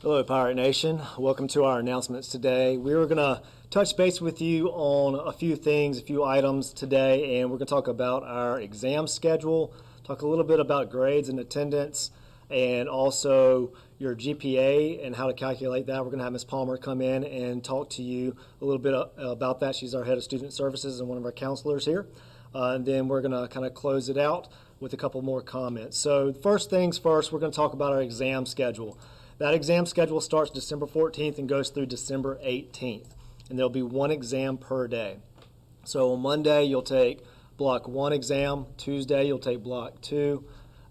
Hello, Pirate Nation. Welcome to our announcements today. We're going to touch base with you on a few things, a few items today, and we're going to talk about our exam schedule, talk a little bit about grades and attendance, and also your GPA and how to calculate that. We're going to have Ms. Palmer come in and talk to you a little bit about that. She's our head of student services and one of our counselors here. And then we're going to kind of close it out with a couple more comments. So first things first, we're going to talk about our exam schedule. That exam schedule starts December 14th and goes through December 18th. And there'll be one exam per day. So on Monday, you'll take block 1 exam. Tuesday, you'll take block 2.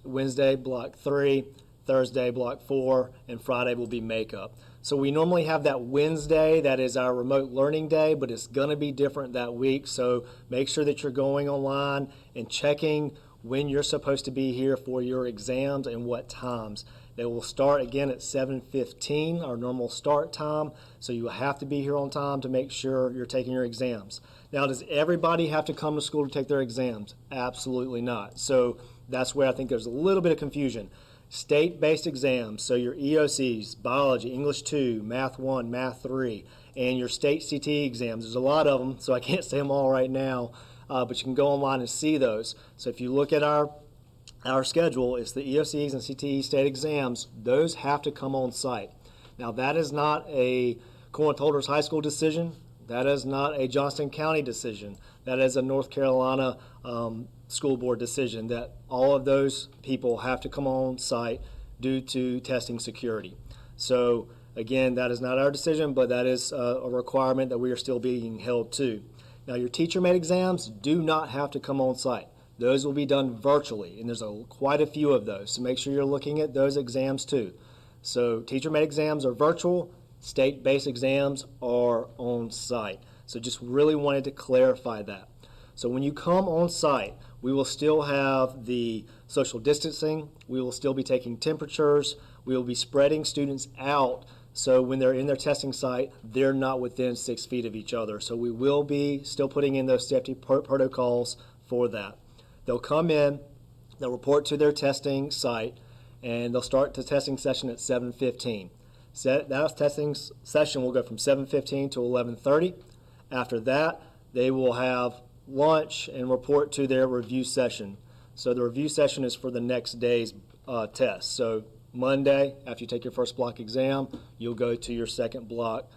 Wednesday, block 3. Thursday, block 4. And Friday will be makeup. So we normally have that Wednesday, that is our remote learning day, but it's going to be different that week. So make sure that you're going online and checking when you're supposed to be here for your exams and what times. They will start again at 7:15, our normal start time, so you have to be here on time to make sure you're taking your exams. Now, does everybody have to come to school to take their exams? Absolutely not. So that's where I think there's a little bit of confusion. State-based exams, so your EOCs, Biology, English 2, Math 1, Math 3, and your state CTE exams. There's a lot of them, so I can't say them all right now, but you can go online and see those. So if you look at our schedule, it's the EOCs and CTE state exams. Those have to come on site. Now, that is not a Corinth-Holders High School decision. That is not a Johnston County decision. That is a North Carolina school board decision, that all of those people have to come on site due to testing security. So again, that is not our decision, but that is a requirement that we are still being held to. Now, your teacher-made exams do not have to come on site. Those will be done virtually, and there's quite a few of those, so make sure you're looking at those exams too. So teacher-made exams are virtual, state-based exams are on site. So just really wanted to clarify that. So when you come on site, we will still have the social distancing, we will still be taking temperatures, we will be spreading students out, so when they're in their testing site, they're not within 6 feet of each other. So we will be still putting in those safety protocols for that. They'll come in, they'll report to their testing site, and they'll start the testing session at 7:15. That testing session will go from 7:15 to 11:30. After that, they will have lunch and report to their review session. So the review session is for the next day's test. So Monday, after you take your first block exam, you'll go to your second block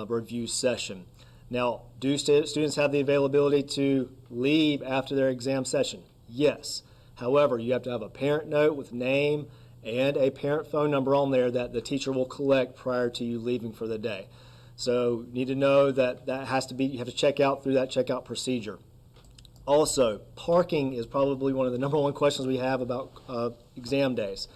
review session. Now, do students have the availability to leave after their exam session? Yes. However, you have to have a parent note with name and a parent phone number on there that the teacher will collect prior to you leaving for the day. So you need to know that has to be, you have to check out through that checkout procedure. Also, parking is probably one of the number one questions we have about exam days.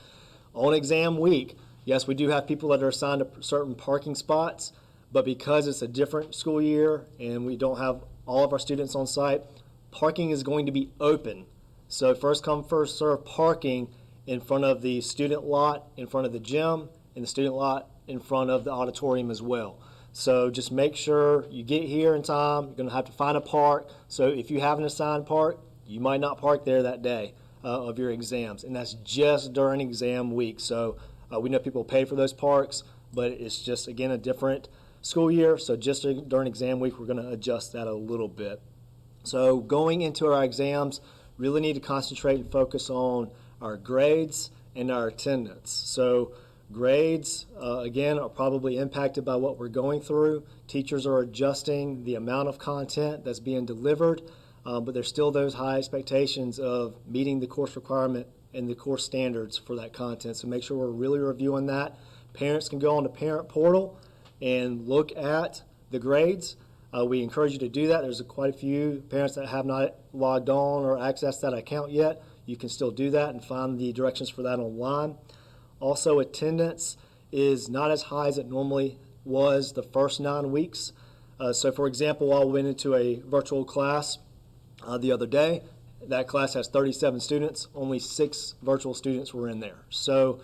On exam week, yes, we do have people that are assigned to certain parking spots, but because it's a different school year and we don't have all of our students on site, parking is going to be open. So first come, first serve parking in front of the student lot, in front of the gym, and the student lot in front of the auditorium as well. So just make sure you get here in time. You're going to have to find a park. So if you have an assigned park, you might not park there that day of your exams, and that's just during exam week. So we know people pay for those parks, but it's just, again, a different school year. So just during exam week, we're going to adjust that a little bit. So going into our exams, really need to concentrate and focus on our grades and our attendance. So grades, again, are probably impacted by what we're going through. Teachers are adjusting the amount of content that's being delivered, but there's still those high expectations of meeting the course requirement and the course standards for that content. So make sure we're really reviewing that. Parents can go on the parent portal and look at the grades. We encourage you to do that. There's quite a few parents that have not logged on or accessed that account yet. You can still do that and find the directions for that online. Also, attendance is not as high as it normally was the first 9 weeks. So for example, I went into a virtual class the other day. That class has 37 students. Only 6 virtual students were in there. So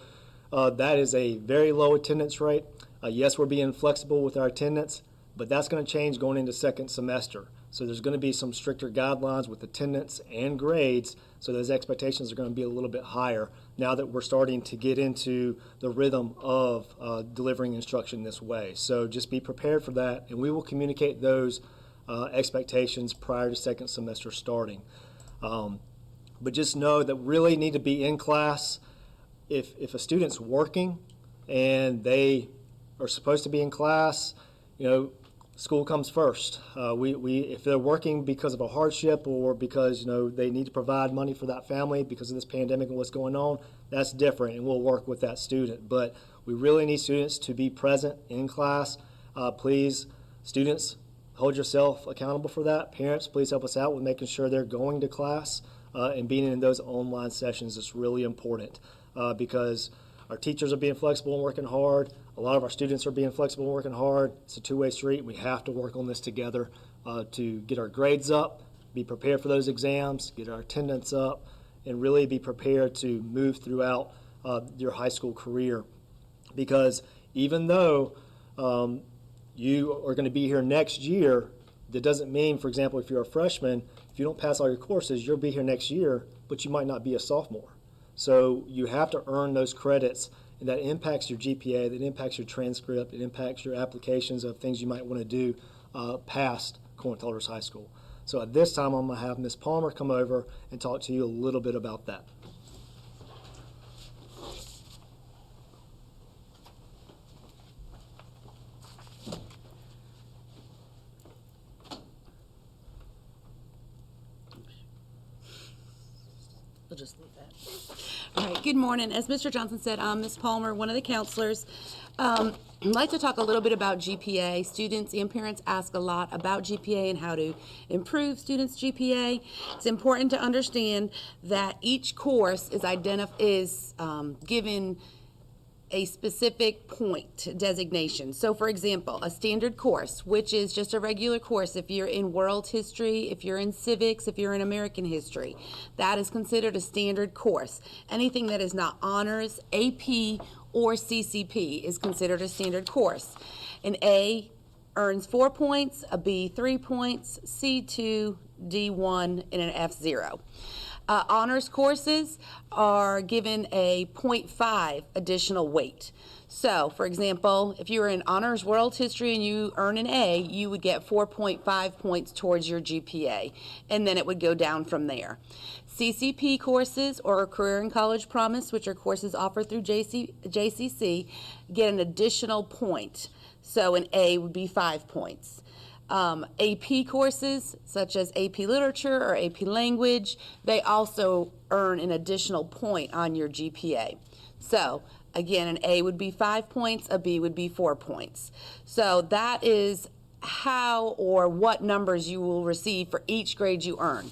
that is a very low attendance rate. Yes, we're being flexible with our attendance, but that's going to change going into second semester. So there's going to be some stricter guidelines with attendance and grades, so those expectations are going to be a little bit higher now that we're starting to get into the rhythm of delivering instruction this way. So just be prepared for that, and we will communicate those expectations prior to second semester starting. But just know that really need to be in class. If a student's working and they are supposed to be in class, school comes first. If they're working because of a hardship or because they need to provide money for that family because of this pandemic and what's going on, that's different, and we'll work with that student. But we really need students to be present in class. Please, students, hold yourself accountable for that. Parents, please help us out with making sure they're going to class and being in those online sessions is really important because our teachers are being flexible and working hard. A lot of our students are being flexible and working hard. It's a two-way street. We have to work on this together to get our grades up, be prepared for those exams, get our attendance up, and really be prepared to move throughout your high school career. Because even though you are going to be here next year, that doesn't mean, for example, if you're a freshman, if you don't pass all your courses, you'll be here next year, but you might not be a sophomore. So you have to earn those credits, and that impacts your GPA, that impacts your transcript, it impacts your applications of things you might want to do past Corinth Elders High School. So at this time, I'm going to have Ms. Palmer come over and talk to you a little bit about that. We'll just leave that. All right, good morning. As Mr. Johnson said, I'm Ms. Palmer, one of the counselors. I'd like to talk a little bit about GPA. Students and parents ask a lot about GPA and how to improve students' GPA. It's important to understand that each course is given a specific point designation. So for example, a standard course, which is just a regular course, if you're in world history, if you're in civics, if you're in American history, that is considered a standard course. Anything that is not honors, AP, or CCP is considered a standard course. An A earns 4 points, a B 3 points, C 2, D 1, and an F 0. Honors courses are given a 0.5 additional weight. So, for example, if you were in honors world history and you earn an A, you would get 4.5 points towards your GPA, and then it would go down from there. CCP courses, or Career and College Promise, which are courses offered through JCC, get an additional point. So an A would be 5 points. AP courses, such as AP Literature or AP Language, they also earn an additional point on your GPA. So, again, an A would be 5 points, a B would be 4 points. So that is how or what numbers you will receive for each grade you earn.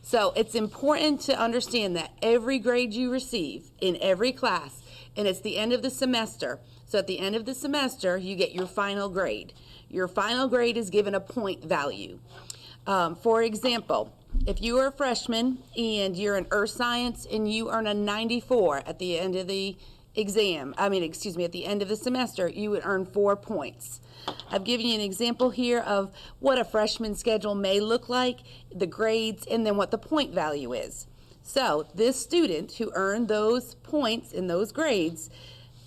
So it's important to understand that every grade you receive in every class, and it's the end of the semester. So at the end of the semester, you get your final grade. Your final grade is given a point value. For example, if you are a freshman and you're in Earth Science and you earn a 94 at the end of the at the end of the semester, you would earn 4 points. I've given you an example here of what a freshman schedule may look like, the grades, and then what the point value is. So this student who earned those points in those grades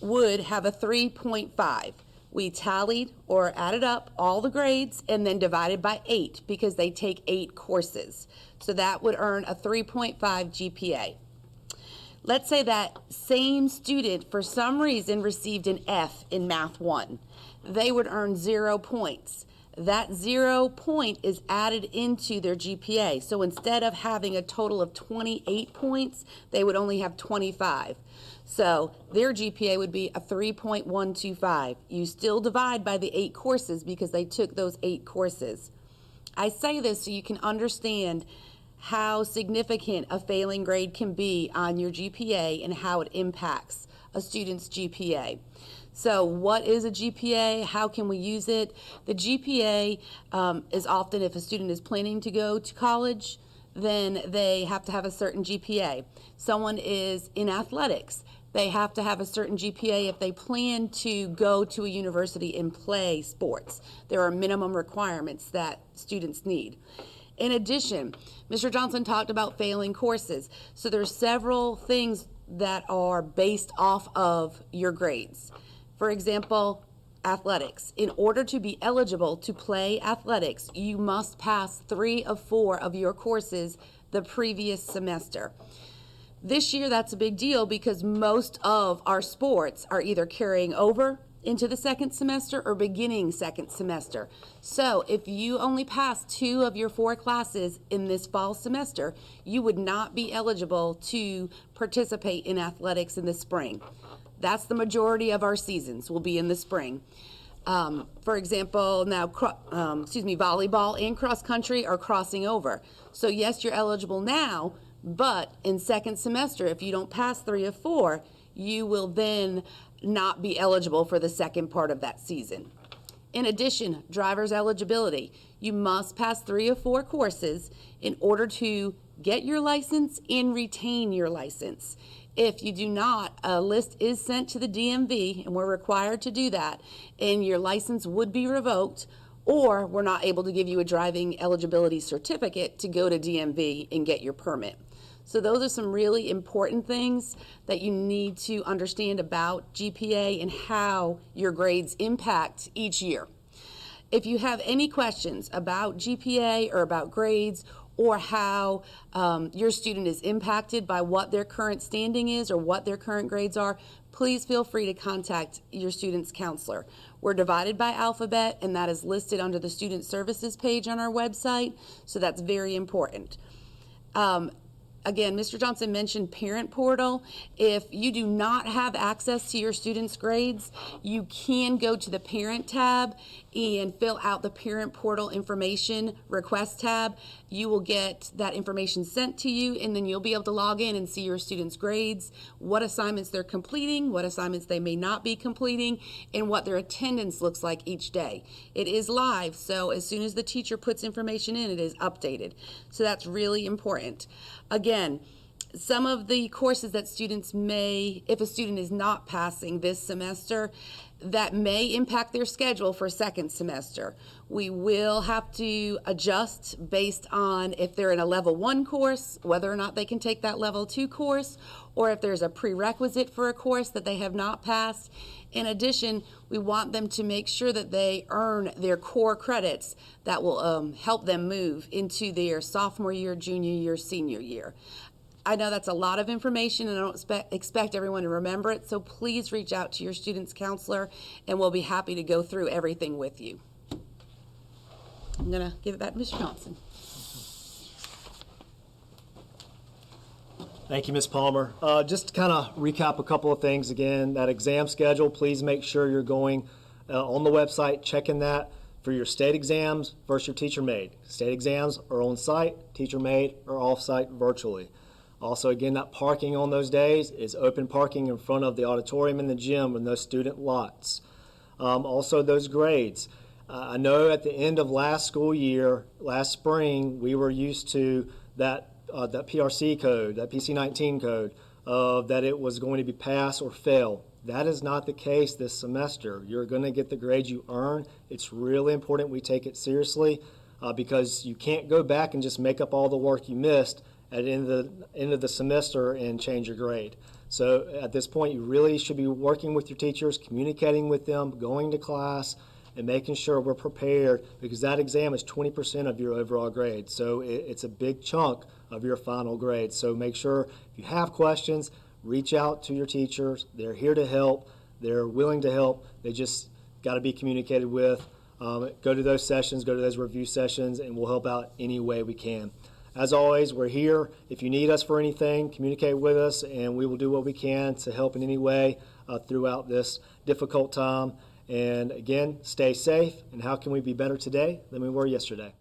would have a 3.5. We tallied or added up all the grades and then divided by 8 because they take 8 courses. So that would earn a 3.5 GPA. Let's say that same student for some reason received an F in Math 1. They would earn 0 points. That 0 point is added into their GPA. So instead of having a total of 28 points, they would only have 25. So their GPA would be a 3.125. You still divide by the 8 courses because they took those 8 courses. I say this so you can understand how significant a failing grade can be on your GPA and how it impacts a student's GPA. So what is a GPA? How can we use it? The GPA is often, if a student is planning to go to college, then they have to have a certain GPA. Someone is in athletics. They have to have a certain GPA if they plan to go to a university and play sports. There are minimum requirements that students need. In addition, Mr. Johnson talked about failing courses. So there's several things that are based off of your grades. For example, athletics. In order to be eligible to play athletics, you must pass 3 of 4 of your courses the previous semester. This year, that's a big deal because most of our sports are either carrying over into the second semester or beginning second semester. So if you only pass 2 of your 4 classes in this fall semester, you would not be eligible to participate in athletics in the spring. That's the majority of our seasons will be in the spring. For example, now, volleyball and cross country are crossing over. So yes, you're eligible now, but in second semester, if you don't pass 3 of 4, you will then not be eligible for the second part of that season. In addition, driver's eligibility. You must pass 3 of 4 courses in order to get your license and retain your license. If you do not, a list is sent to the DMV, and we're required to do that, and your license would be revoked, or we're not able to give you a driving eligibility certificate to go to DMV and get your permit. So those are some really important things that you need to understand about GPA and how your grades impact each year. If you have any questions about GPA or about grades or how your student is impacted by what their current standing is or what their current grades are, please feel free to contact your student's counselor. We're divided by alphabet, and that is listed under the Student Services page on our website, so that's very important. Again, Mr. Johnson mentioned Parent Portal. If you do not have access to your students' grades, you can go to the Parent tab and fill out the Parent Portal information request tab. You will get that information sent to you, and then you'll be able to log in and see your students' grades, what assignments they're completing, what assignments they may not be completing, and what their attendance looks like each day. It is live, so as soon as the teacher puts information in, it is updated. So that's really important. Again, some of the courses that students may, if a student is not passing this semester, that may impact their schedule for second semester. We will have to adjust based on if they're in a level 1 course, whether or not they can take that level 2 course, or if there's a prerequisite for a course that they have not passed. In addition, we want them to make sure that they earn their core credits that will help them move into their sophomore year, junior year, senior year. I know that's a lot of information, and I don't expect everyone to remember it, so please reach out to your student's counselor, and we'll be happy to go through everything with you. I'm going to give it back to Mr. Johnson. Thank you, Ms. Palmer. Just to kind of recap a couple of things again, that exam schedule, please make sure you're going on the website, checking that for your state exams versus your teacher made. State exams are on site, teacher made or off site virtually. Also, again, that parking on those days is open parking in front of the auditorium and the gym in those student lots. Also, those grades. I know at the end of last school year, last spring, we were used to that PRC code, that PC19 code, that it was going to be pass or fail. That is not the case this semester. You're going to get the grades you earn. It's really important we take it seriously because you can't go back and just make up all the work you missed at the end of the semester and change your grade. So at this point, you really should be working with your teachers, communicating with them, going to class, and making sure we're prepared because that exam is 20% of your overall grade. So it's a big chunk of your final grade. So make sure if you have questions, reach out to your teachers. They're here to help. They're willing to help. They just got to be communicated with. Go to those sessions, go to those review sessions, and we'll help out any way we can. As always, we're here. If you need us for anything, communicate with us, and we will do what we can to help in any way throughout this difficult time. And again, stay safe. And how can we be better today than we were yesterday?